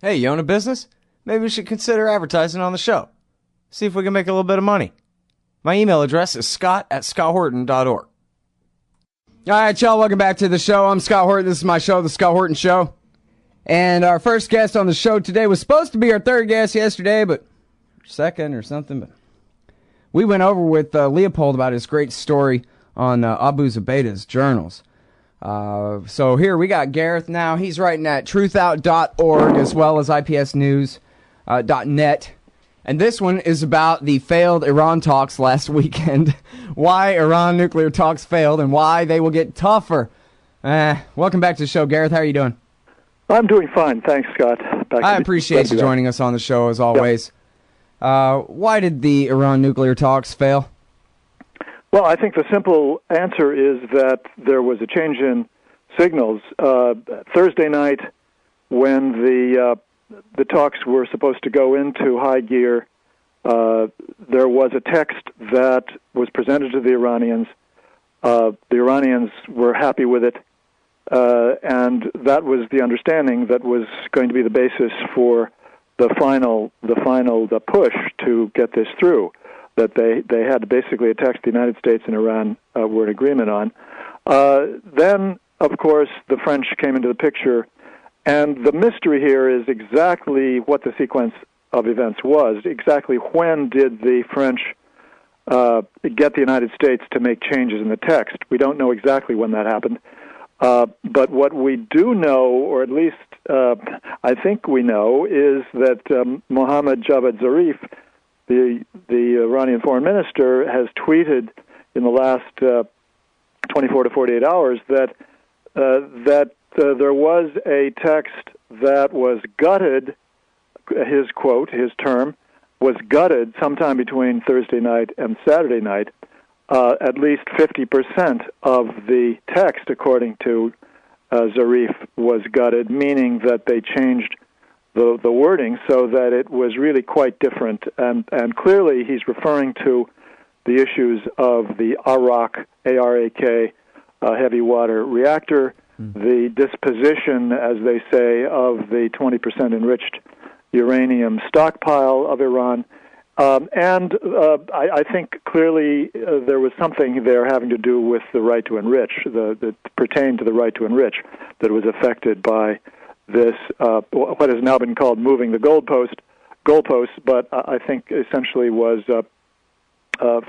Hey, you own a business? Maybe we should consider advertising on the show. See if we can make a little bit of money. My email address is scott@scotthorton.org. All right, y'all, welcome back to the show. I'm Scott Horton. This is my show, The Scott Horton Show. And our first guest on the show today was supposed to be our third guest yesterday, but second or something. But we went over with Leopold about his great story on Abu Zubaydah's journals. So here we got Gareth now. He's writing at truthout.org as well as ipsnews.net. And this one is about the failed Iran talks last weekend. Why Iran nuclear talks failed and why they will get tougher. Welcome back to the show, Gareth. How are you doing? I'm doing fine. Thanks, Scott. I appreciate you joining us on the show as always. Yep. Why did the Iran nuclear talks fail? Well, I think the simple answer is that there was a change in signals. Thursday night, when the talks were supposed to go into high gear, there was a text that was presented to the Iranians. The Iranians were happy with it, and that was the understanding that was going to be the basis for the final push to get this through. That they had basically a text the United States and Iran were in agreement on. Then, of course, the French came into the picture, and the mystery here is exactly what the sequence of events was. Exactly when did the French get the United States to make changes in the text? We don't know exactly when that happened. But what we do know, or at least I think we know, is that Mohammad Javad Zarif, the Iranian foreign minister, has tweeted in the last 24 to 48 hours that there was a text that was gutted. His quote, his term, was gutted sometime between Thursday night and Saturday night. At least 50% of the text, according to Zarif, was gutted, meaning that they changed the wording so that it was really quite different. And clearly he's referring to the issues of the Arak, A-R-A-K, heavy water reactor, the disposition, as they say, of the 20% enriched uranium stockpile of Iran. I think clearly there was something there having to do with the right to enrich, that pertained to the right to enrich, that was affected by this, what has now been called moving the goalposts, but I think essentially was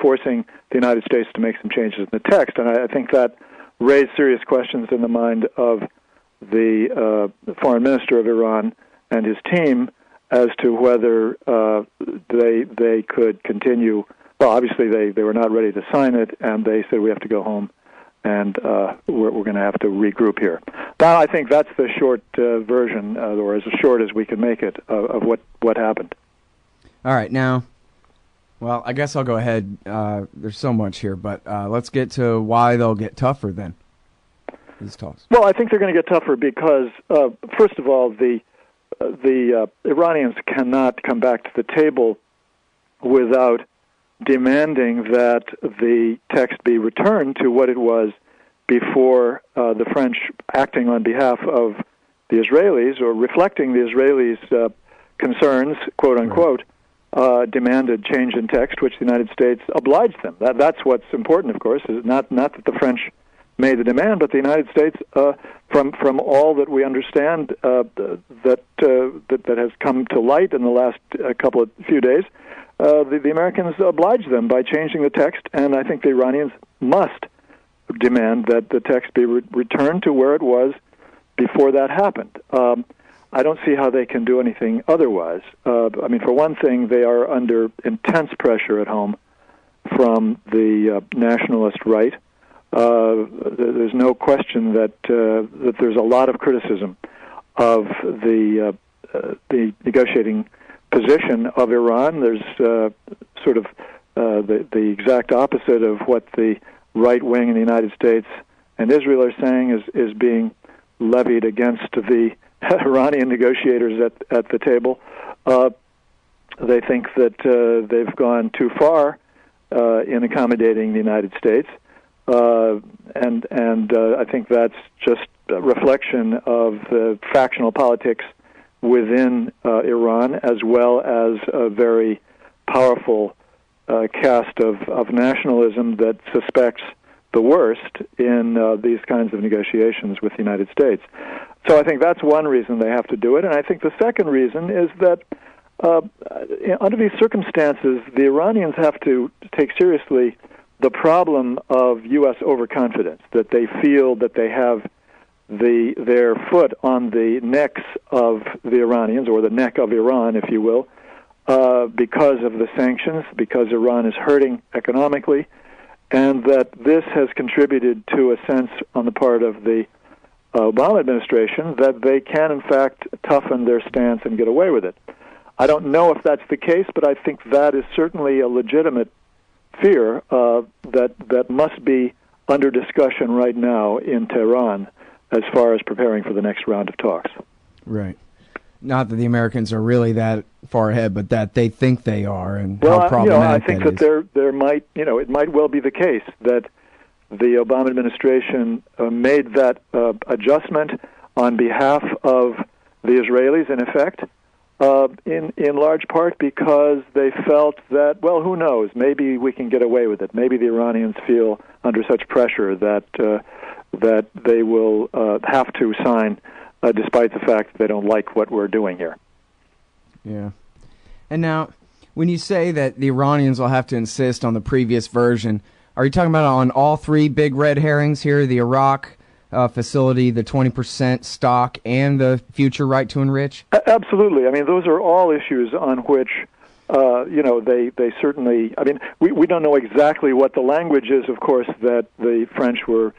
forcing the United States to make some changes in the text. And I think that raised serious questions in the mind of the foreign minister of Iran and his team as to whether they could continue. Well, obviously they were not ready to sign it, and they said we have to go home, and we're going to have to regroup here. But I think that's the short version, or as short as we can make it, of what happened. All right, now, well, I guess I'll go ahead. There's so much here, but let's get to why they'll get tougher then, these talks. Well, I think they're going to get tougher because, first of all, the Iranians cannot come back to the table without demanding that the text be returned to what it was before the French, acting on behalf of the Israelis or reflecting the Israelis' concerns, quote unquote, demanded change in text, which the United States obliged them. That's what's important, of course, is not that the French made the demand, but the United States, from all that we understand that has come to light in the last few days, the Americans obliged them by changing the text, and I think the Iranians must demand that the text be returned to where it was before that happened. I don't see how they can do anything otherwise. I mean, for one thing, they are under intense pressure at home from the nationalist right. There's no question that there's a lot of criticism of the negotiating position of Iran. There's sort of the exact opposite of what the right wing in the United States and Israel are saying is being levied against the Iranian negotiators at the table. They think that they've gone too far in accommodating the United States. And I think that's just a reflection of the factional politics within Iran, as well as a very powerful cast of nationalism that suspects the worst in these kinds of negotiations with the United States. So I think that's one reason they have to do it. And I think the second reason is that under these circumstances, the Iranians have to take seriously the problem of U.S. overconfidence, that they feel that they have their foot on the necks of the Iranians, or the neck of Iran, if you will, because of the sanctions, because Iran is hurting economically, and that this has contributed to a sense on the part of the Obama administration that they can, in fact, toughen their stance and get away with it. I don't know if that's the case, but I think that is certainly a legitimate fear that must be under discussion right now in Tehran as far as preparing for the next round of talks. Right. Not that the Americans are really that far ahead, but that they think they are, and well, how problematic I think that there might, it might well be the case that the Obama administration made that adjustment on behalf of the Israelis, in effect, in large part because they felt that, well, who knows, maybe we can get away with it. Maybe the Iranians feel under such pressure that they will have to sign, despite the fact that they don't like what we're doing here. Yeah. And now, when you say that the Iranians will have to insist on the previous version, are you talking about on all three big red herrings here, the Iraq facility, the 20% stock, and the future right to enrich? Absolutely. I mean, those are all issues on which, they certainly, I mean, we don't know exactly what the language is, of course, that the French were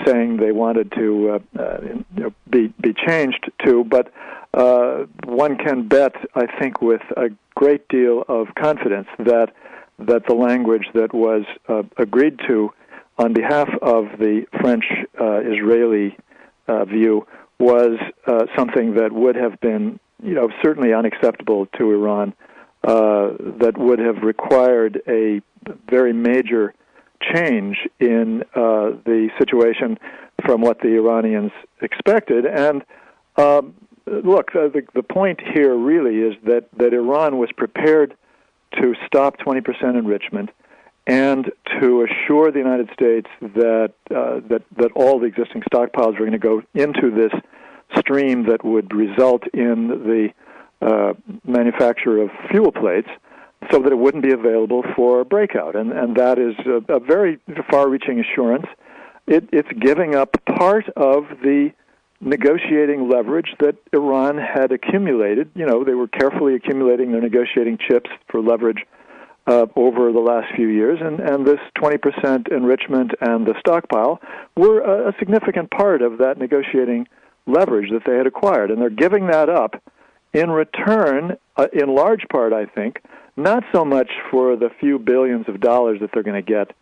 saying they wanted to be changed to, but one can bet, I think, with a great deal of confidence that the language that was agreed to on behalf of the French-Israeli view was something that would have been, certainly unacceptable to Iran, that would have required a very major change in the situation from what the Iranians expected. And look, the point here really is that Iran was prepared to stop 20% enrichment and to assure the United States that all the existing stockpiles were going to go into this stream that would result in the manufacture of fuel plates, so that it wouldn't be available for breakout. And that is a very far-reaching assurance. It's giving up part of the negotiating leverage that Iran had accumulated. They were carefully accumulating their negotiating chips for leverage over the last few years, and this 20% enrichment and the stockpile were a significant part of that negotiating leverage that they had acquired. And they're giving that up in return, in large part, I think, not so much for the few billions of dollars that they're going to get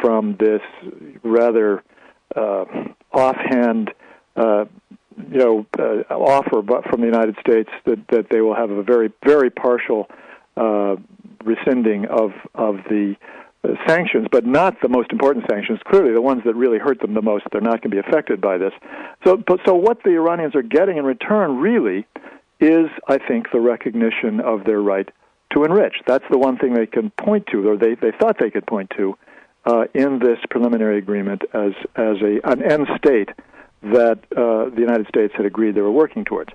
from this rather offhand offer from the United States that they will have a very, very partial rescinding of the sanctions, but not the most important sanctions. Clearly, the ones that really hurt them the most, they're not going to be affected by this. So what the Iranians are getting in return really is, I think, the recognition of their right to enrich. That's the one thing they can point to, or they thought they could point to, in this preliminary agreement as an end state that the United States had agreed they were working towards.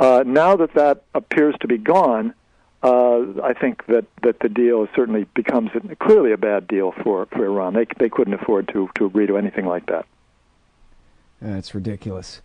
Now that appears to be gone, I think that the deal certainly becomes clearly a bad deal for Iran. They couldn't afford to agree to anything like that. That's ridiculous.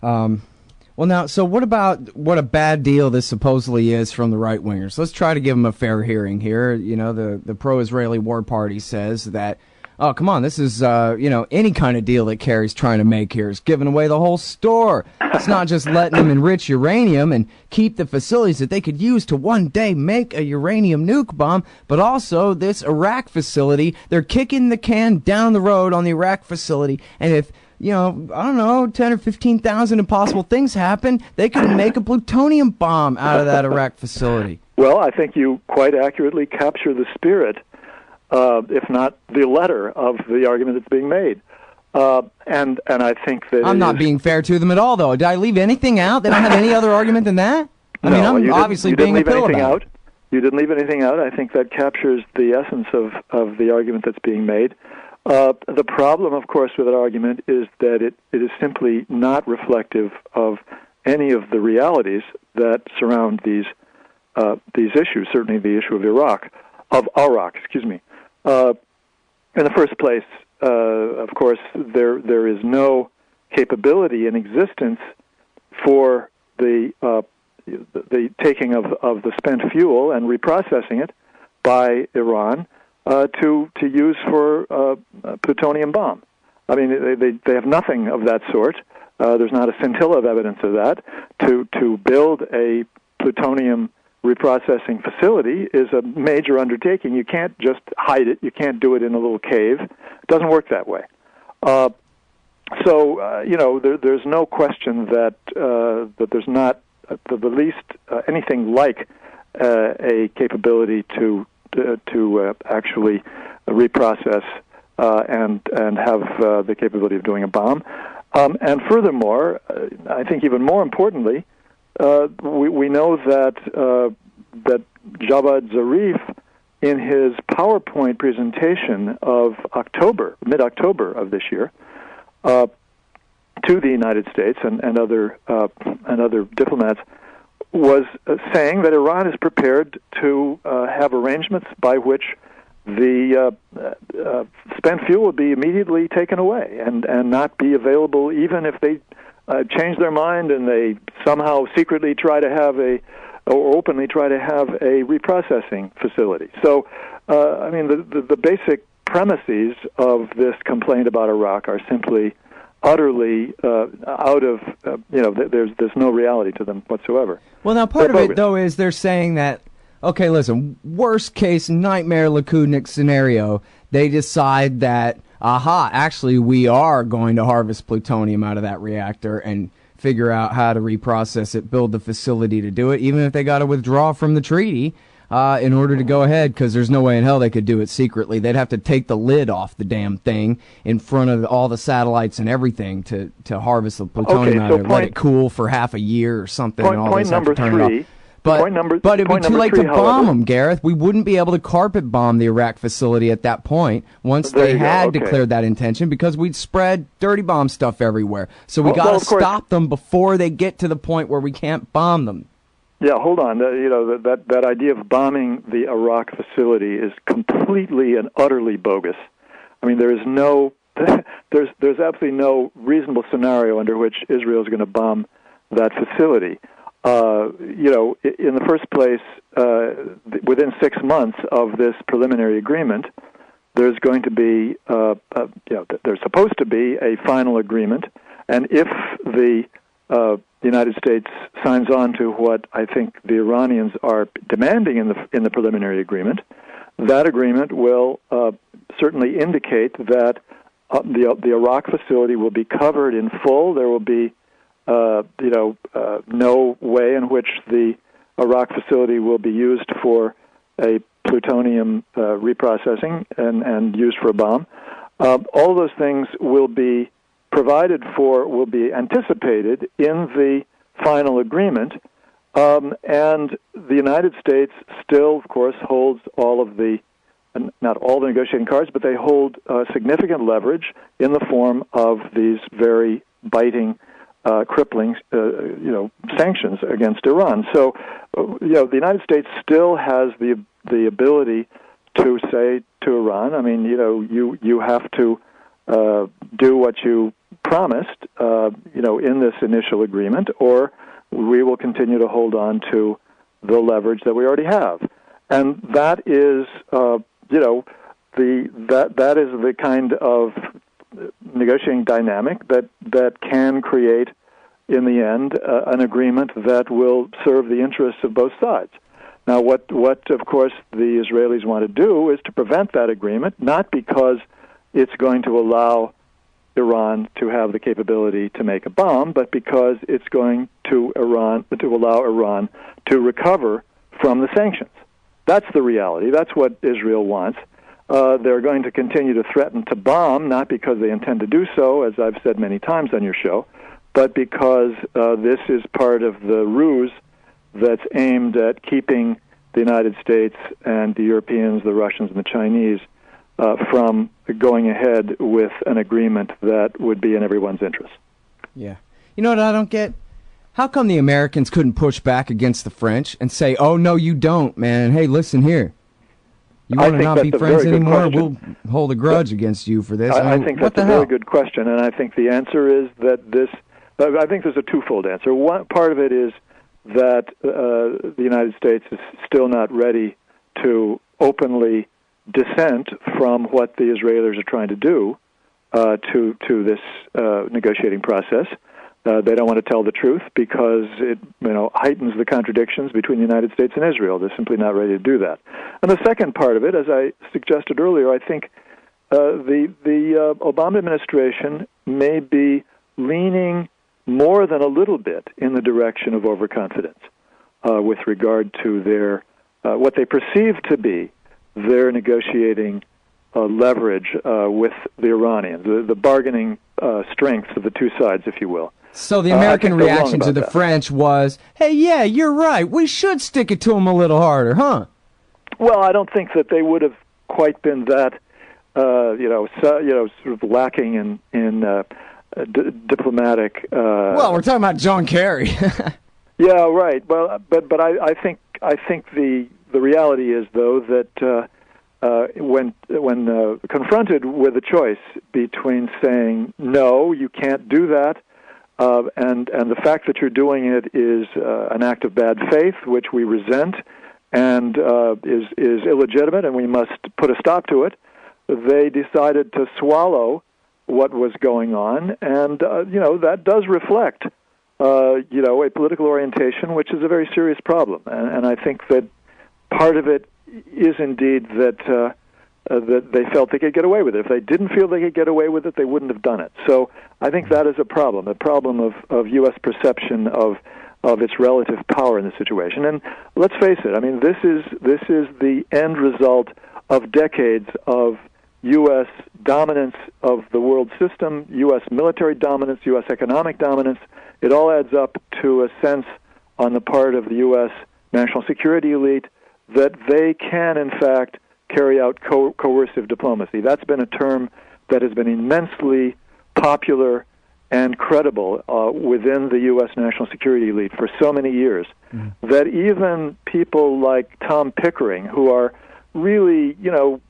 Well, now, so what about what a bad deal this supposedly is from the right-wingers? Let's try to give them a fair hearing here. The pro-Israeli war party says that, oh, come on, this is, any kind of deal that Kerry's trying to make here is giving away the whole store. It's not just letting them enrich uranium and keep the facilities that they could use to one day make a uranium nuke bomb, but also this Iraq facility. They're kicking the can down the road on the Iraq facility, and if 10 or 15,000 impossible things happen, they could make a plutonium bomb out of that Iraq facility. Well, I think you quite accurately capture the spirit, if not the letter, of the argument that's being made. And I think that I'm not being fair to them at all, though. Did I leave anything out? They don't have any other argument than that? I mean, I'm obviously being a pill about it. You didn't leave anything out. I think that captures the essence of the argument that's being made. The problem, of course, with that argument is that it is simply not reflective of any of the realities that surround these issues. Certainly, the issue of Iraq. In the first place, of course, there is no capability in existence for the taking of the spent fuel and reprocessing it by Iran to use for a plutonium bomb. I mean, they have nothing of that sort. There's not a scintilla of evidence of that. To build a plutonium reprocessing facility is a major undertaking. You can't just hide it. You can't do it in a little cave. It doesn't work that way. There's no question that there's not the least anything like a capability to actually reprocess and have the capability of doing a bomb. And furthermore, I think even more importantly, we know that Javad Zarif, in his PowerPoint presentation of mid-October of this year, to the United States and other diplomats, was saying that Iran is prepared to have arrangements by which the spent fuel would be immediately taken away and not be available, even if they change their mind and they somehow secretly try to have or openly try to have a reprocessing facility. So, the basic premises of this complaint about Iraq are simply utterly out of, there's no reality to them whatsoever. Well, now part of it, though, is they're saying that, okay, listen, worst case nightmare Lakudnik scenario, they decide that, actually we are going to harvest plutonium out of that reactor and figure out how to reprocess it, build the facility to do it, even if they got to withdraw from the treaty in order to go ahead, because there's no way in hell they could do it secretly. They'd have to take the lid off the damn thing in front of all the satellites and everything to harvest the plutonium out of it, let it cool for half a year or something. Point number three. But it'd be too late to bomb them, Gareth. We wouldn't be able to carpet bomb the Iraq facility at that point once they had declared that intention, because we'd spread dirty bomb stuff everywhere. So we got to stop them before they get to the point where we can't bomb them. Yeah, hold on. That idea of bombing the Iraq facility is completely and utterly bogus. I mean, there's absolutely no reasonable scenario under which Israel is going to bomb that facility. In the first place, within 6 months of this preliminary agreement, there's going to be, there's supposed to be a final agreement, and if the United States signs on to what I think the Iranians are demanding in the preliminary agreement, that agreement will certainly indicate that the Iraq facility will be covered in full. There will be no way in which the Iraq facility will be used for a plutonium reprocessing and used for a bomb. All those things will be provided for, will be anticipated in the final agreement, and the United States still, of course, holds all of the, not all the negotiating cards, but they hold significant leverage in the form of these very biting, crippling, sanctions against Iran. So, the United States still has the ability to say to Iran, I mean, you have to do what you promised, in this initial agreement, or we will continue to hold on to the leverage that we already have. And that is, that is the kind of negotiating dynamic that can create, in the end, an agreement that will serve the interests of both sides. Now, what of course the Israelis want to do is to prevent that agreement, not because it's going to allow Iran to have the capability to make a bomb, but because it's going to allow Iran to recover from the sanctions. That's the reality. That's what Israel wants. They're going to continue to threaten to bomb, not because they intend to do so, as I've said many times on your show, but because this is part of the ruse that's aimed at keeping the United States and the Europeans, the Russians, and the Chinese from going ahead with an agreement that would be in everyone's interest. Yeah. You know what I don't get? How come the Americans couldn't push back against the French and say, oh, no, you don't, man. Hey, listen here. You want to not be friends anymore? We'll hold a grudge against you for this. I think that's a very good question, and I think the answer is that this... I think there's a twofold answer. One part of it is that the United States is still not ready to openly dissent from what the Israelis are trying to do to this negotiating process. They don't want to tell the truth because it heightens the contradictions between the United States and Israel. They're simply not ready to do that. And the second part of it, as I suggested earlier, I think the Obama administration may be leaning more than a little bit in the direction of overconfidence with regard to their what they perceive to be their negotiating leverage with the Iranians, the bargaining strengths of the two sides, if you will. So the American reaction to the French was, hey, yeah, you're right. We should stick it to them a little harder, huh? Well, I don't think that they would have quite been that, sort of lacking in diplomatic. Well, we're talking about John Kerry. Yeah, right. Well, but I think the reality is, though, that when confronted with a choice between saying no, you can't do that, and the fact that you're doing it is an act of bad faith, which we resent, and is illegitimate, and we must put a stop to it, they decided to swallow what was going on, and that does reflect a political orientation, which is a very serious problem, and I think that part of it is indeed that they felt they could get away with it. If they didn't feel they could get away with it, they wouldn't have done it. So I think that is a problem of U.S. perception of its relative power in the situation. And let's face it, I mean, this is the end result of decades of U.S. dominance of the world system, U.S. military dominance, U.S. economic dominance. It all adds up to a sense on the part of the U.S. national security elite that they can, in fact, carry out coercive diplomacy. That's been a term that has been immensely popular and credible within the U.S. national security elite for so many years that even people like Tom Pickering, who are really,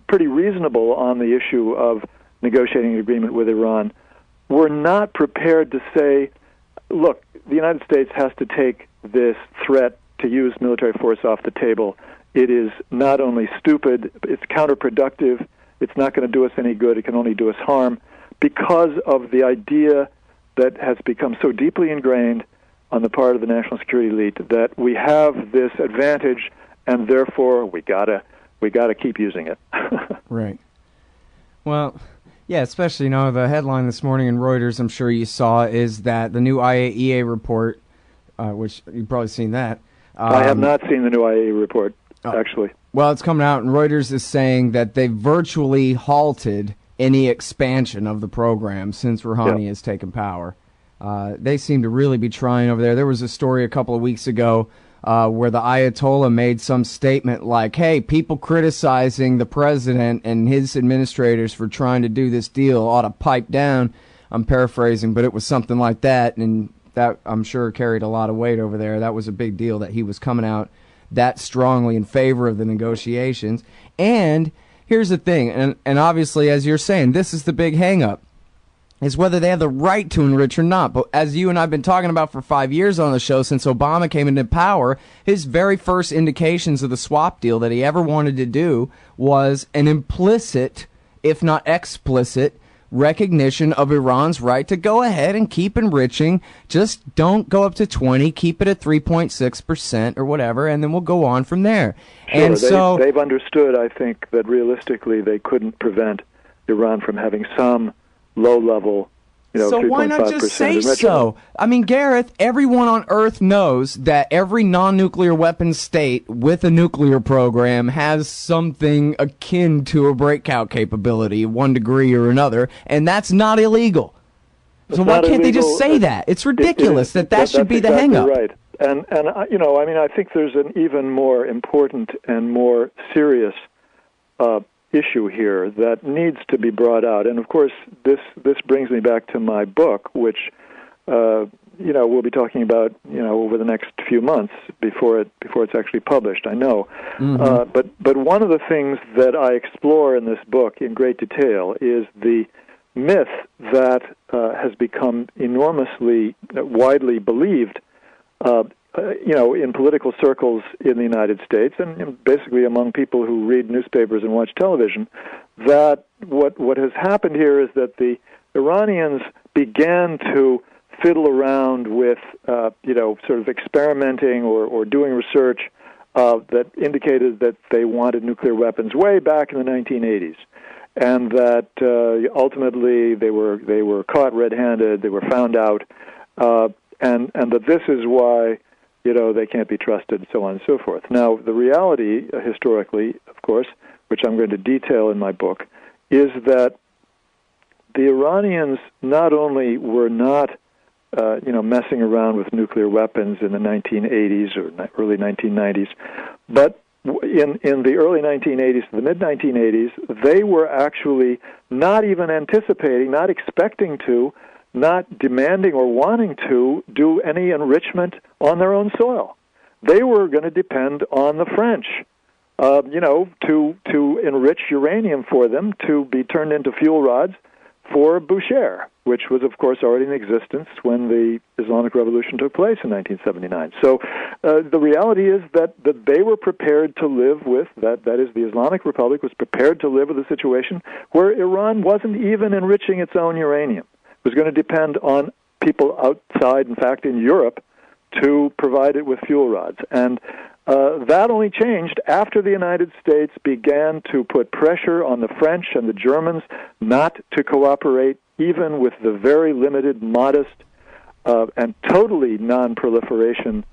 pretty reasonable on the issue of negotiating an agreement with Iran, were not prepared to say, look, the United States has to take this threat to use military force off the table. It is not only stupid, it's counterproductive, it's not going to do us any good, it can only do us harm, because of the idea that has become so deeply ingrained on the part of the national security elite that we have this advantage and therefore we gotta keep using it. Right. Well, yeah, especially, the headline this morning in Reuters, I'm sure you saw, is that the new IAEA report, which you've probably seen that. I have not seen the new IAEA report, actually. Well, it's coming out, and Reuters is saying that they virtually halted any expansion of the program since Rouhani has taken power. They seem to really be trying over there. There was a story a couple of weeks ago where the Ayatollah made some statement like, hey, people criticizing the president and his administrators for trying to do this deal ought to pipe down. I'm paraphrasing, but it was something like that, and that, I'm sure, carried a lot of weight over there. That was a big deal that he was coming out that strongly in favor of the negotiations. And here's the thing, and obviously, as you're saying, this is the big hang-up, is whether they have the right to enrich or not. But as you and I have been talking about for 5 years on the show, since Obama came into power, his very first indications of the swap deal that he ever wanted to do was an implicit, if not explicit, recognition of Iran's right to go ahead and keep enriching. Just don't go up to 20, keep it at 3.6% or whatever, and then we'll go on from there. Sure, and so they've understood, I think, that realistically they couldn't prevent Iran from having some low-level, So why not just say so? I mean, Gareth, everyone on Earth knows that every non-nuclear weapon state with a nuclear program has something akin to a breakout capability, 1 degree or another, and that's not illegal. So why can't they just say that? It's ridiculous that should be the hang-up. Right. And I think there's an even more important and more serious issue here that needs to be brought out. And of course, this brings me back to my book, which we'll be talking about over the next few months before it's actually published. I know, but one of the things that I explore in this book in great detail is the myth that has become enormously widely believed. In political circles in the United States, and basically among people who read newspapers and watch television, that what has happened here is that the Iranians began to fiddle around with, sort of experimenting or doing research that indicated that they wanted nuclear weapons way back in the 1980s, and that ultimately they were caught red-handed, they were found out, and that this is why they can't be trusted, so on and so forth. Now, the reality, historically, of course, which I'm going to detail in my book, is that the Iranians not only were not, messing around with nuclear weapons in the 1980s or early 1990s, but in the early 1980s to the mid-1980s, they were actually not even anticipating, not expecting to, not demanding or wanting to do any enrichment on their own soil. They were going to depend on the French, to enrich uranium for them to be turned into fuel rods for Boucher, which was, of course, already in existence when the Islamic Revolution took place in 1979. So the reality is that they were prepared to live with, that is, the Islamic Republic was prepared to live with a situation where Iran wasn't even enriching its own uranium. Was going to depend on people outside, in fact, in Europe, to provide it with fuel rods. And that only changed after the United States began to put pressure on the French and the Germans not to cooperate, even with the very limited, modest, and totally non-proliferation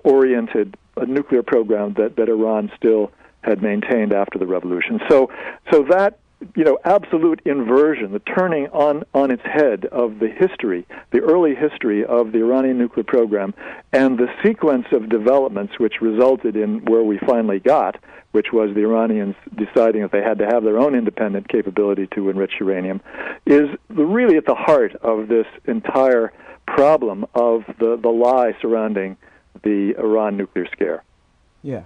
oriented nuclear program that Iran still had maintained after the revolution. So that absolute inversion, the turning on its head of the history, the early history of the Iranian nuclear program, and the sequence of developments which resulted in where we finally got, which was the Iranians deciding that they had to have their own independent capability to enrich uranium, is really at the heart of this entire problem of the lie surrounding the Iran nuclear scare. Yeah.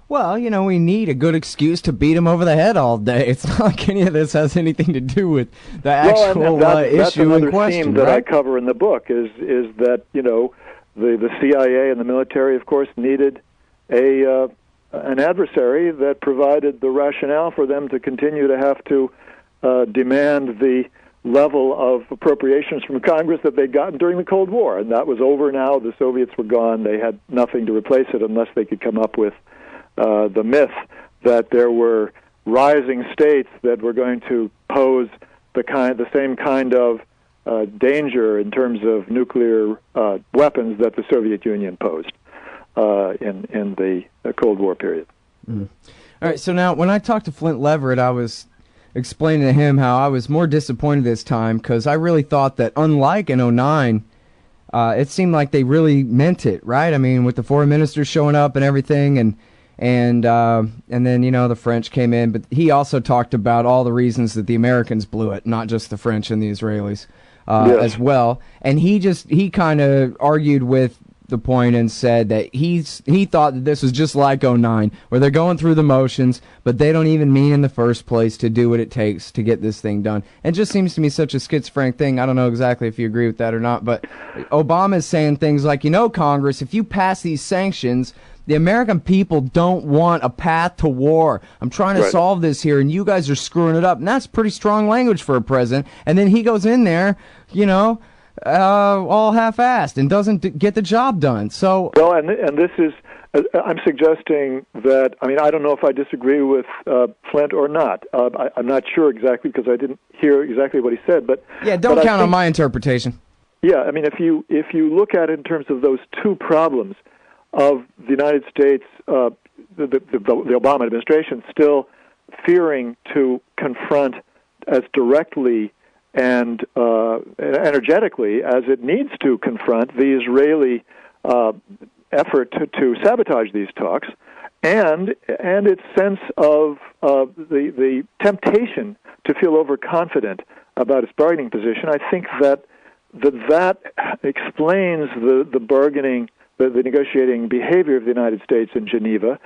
Well, we need a good excuse to beat him over the head all day. It's not like any of this has anything to do with the actual issue in question. That's another theme that I cover in the book is that, the CIA and the military, of course, needed an adversary that provided the rationale for them to continue to have to demand the level of appropriations from Congress that they'd gotten during the Cold War. And that was over now. The Soviets were gone. They had nothing to replace it unless they could come up with the myth that there were rising states that were going to pose the same kind of danger in terms of nuclear weapons that the Soviet Union posed in the Cold War period. Mm. All right, so now when I talked to Flint Leverett, I was explaining to him how I was more disappointed this time because I really thought that unlike in 2009, it seemed like they really meant it, right? I mean, with the foreign ministers showing up and everything, and then the French came in, but he also talked about all the reasons that the Americans blew it, not just the French and the Israelis as well. And he kind of argued with the point and said that he thought that this was just like 2009, where they're going through the motions, but they don't even mean in the first place to do what it takes to get this thing done. It just seems to me such a schizophrenic thing. I don't know exactly if you agree with that or not, but Obama is saying things like, Congress, if you pass these sanctions, the American people don't want a path to war. I'm trying to solve this here, and you guys are screwing it up. And that's pretty strong language for a president. And then he goes in there, all half-assed and doesn't get the job done. So, well, and this is, I'm suggesting that, I mean, I don't know if I disagree with Flint or not. I'm not sure exactly because I didn't hear exactly what he said. But yeah, don't count on my interpretation. Yeah, I mean, if you look at it in terms of those two problems of the United States, the Obama administration still fearing to confront as directly and energetically as it needs to confront the Israeli effort to sabotage these talks, and its sense of the temptation to feel overconfident about its bargaining position, I think that explains the bargaining, the negotiating behavior of the United States in Geneva,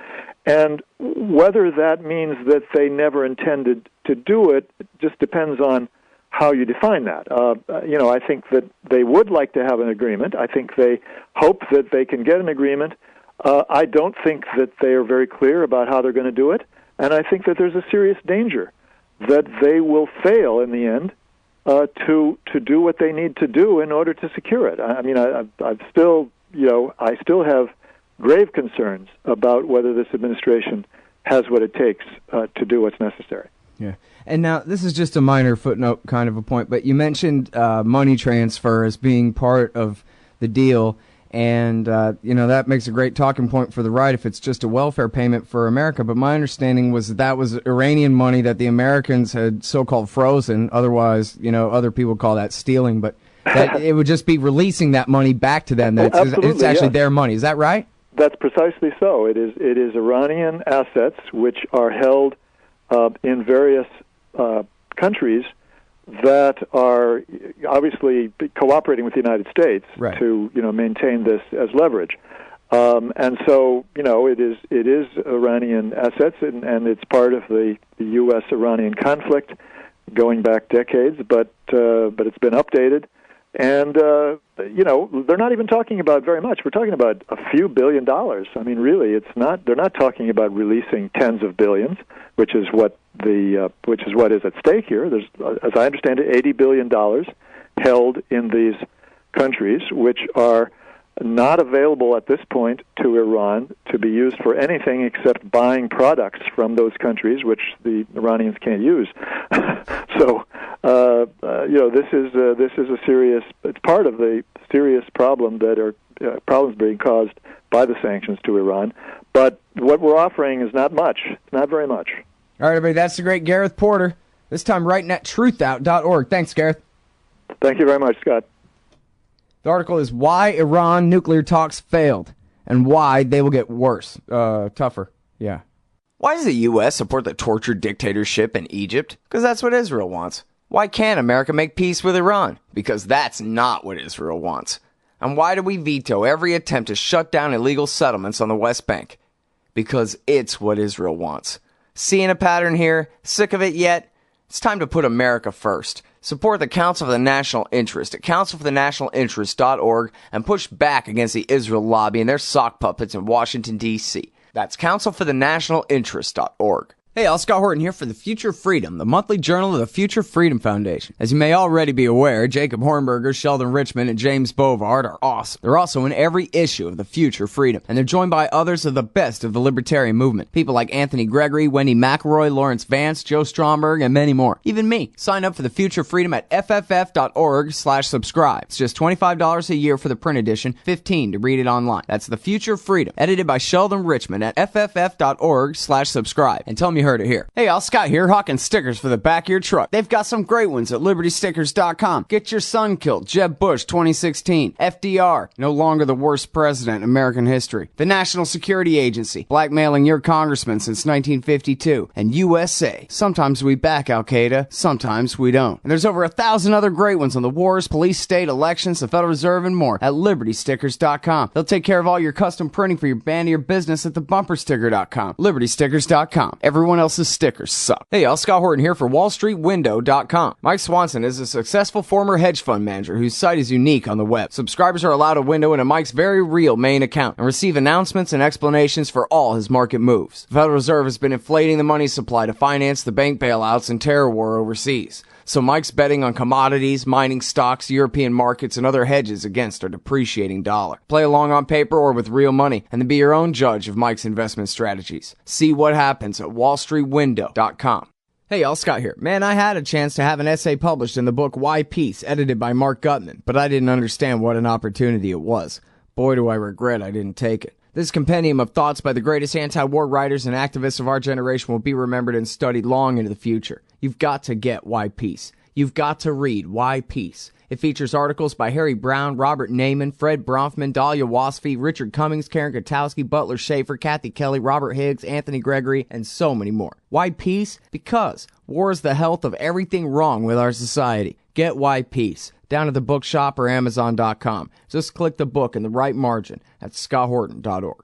and whether that means that they never intended to do it just depends on how you define that. I think that they would like to have an agreement. I think they hope that they can get an agreement. I don't think that they are very clear about how they're going to do it, and I think that there's a serious danger that they will fail in the end to do what they need to do in order to secure it. I mean, I still have grave concerns about whether this administration has what it takes to do what's necessary. Yeah. And now, this is just a minor footnote kind of a point, but you mentioned money transfer as being part of the deal, and, that makes a great talking point for the right if it's just a welfare payment for America. But my understanding was that was Iranian money that the Americans had so-called frozen. Otherwise, other people call that stealing, but that it would just be releasing that money back to them. That it's actually their money. Is that right? That's precisely so. It is Iranian assets which are held in various countries that are obviously cooperating with the United States to maintain this as leverage, and so it is Iranian assets, and it's part of the U.S.-Iranian conflict going back decades, but it's been updated. And, they're not even talking about very much. We're talking about a few $1 billion. I mean, really, they're not talking about releasing tens of billions, which is what is at stake here. There's, as I understand it, $80 billion held in these countries, which are not available at this point to Iran to be used for anything except buying products from those countries, which the Iranians can't use. So, this is a serious. It's part of the serious problem that are problems being caused by the sanctions to Iran. But what we're offering is not much. It's not very much. All right, everybody. That's the great Gareth Porter. This time writing at truthout.org. Thanks, Gareth. Thank you very much, Scott. The article is Why Iran Nuclear Talks Failed and Why They Will Get Worse. Tougher. Yeah. Why does the U.S. support the tortured dictatorship in Egypt? Because that's what Israel wants. Why can't America make peace with Iran? Because that's not what Israel wants. And why do we veto every attempt to shut down illegal settlements on the West Bank? Because it's what Israel wants. Seeing a pattern here? Sick of it yet? It's time to put America first. Support the Council for the National Interest at councilforthenationalinterest.org and push back against the Israel lobby and their sock puppets in Washington, D.C. That's councilforthenationalinterest.org. Hey, all, Scott Horton here for The Future Freedom, the monthly journal of the Future Freedom Foundation. As you may already be aware, Jacob Hornberger, Sheldon Richman, and James Bovard are awesome. They're also in every issue of The Future Freedom, and they're joined by others of the best of the libertarian movement. People like Anthony Gregory, Wendy McElroy, Lawrence Vance, Joe Stromberg, and many more. Even me. Sign up for The Future Freedom at fff.org/subscribe. It's just $25 a year for the print edition, $15 to read it online. That's The Future Freedom, edited by Sheldon Richman at fff.org/subscribe. And tell me you heard it here. Hey, all, Scott here, hawking stickers for the back of your truck. They've got some great ones at libertystickers.com. Get your son killed, Jeb Bush 2016. FDR, no longer the worst president in American history. The National Security Agency, blackmailing your congressman since 1952. And USA, sometimes we back Al-Qaeda, sometimes we don't. And there's over 1,000 other great ones on the wars, police, state, elections, the Federal Reserve, and more at libertystickers.com. They'll take care of all your custom printing for your band or your business at thebumpersticker.com. libertystickers.com. Everyone else's stickers suck. Hey, y'all, Scott Horton here for wallstreetwindow.com. Mike Swanson is a successful former hedge fund manager whose site is unique on the web. Subscribers are allowed a window into Mike's very real main account and receive announcements and explanations for all his market moves. The Federal Reserve has been inflating the money supply to finance the bank bailouts and terror war overseas. So Mike's betting on commodities, mining stocks, European markets, and other hedges against our depreciating dollar. Play along on paper or with real money, and then be your own judge of Mike's investment strategies. See what happens at wallstreetwindow.com. Hey y'all, Scott here. Man, I had a chance to have an essay published in the book Why Peace, edited by Mark Gutman, but I didn't understand what an opportunity it was. Boy, do I regret I didn't take it. This compendium of thoughts by the greatest anti-war writers and activists of our generation will be remembered and studied long into the future. You've got to get Why Peace. You've got to read Why Peace. It features articles by Harry Brown, Robert Naiman, Fred Bronfman, Dahlia Wasfy, Richard Cummings, Karen Kotowski, Butler Schaefer, Kathy Kelly, Robert Higgs, Anthony Gregory, and so many more. Why Peace? Because war is the health of everything wrong with our society. Get Why Peace. Down at the bookshop or Amazon.com. Just click the book in the right margin at scotthorton.org.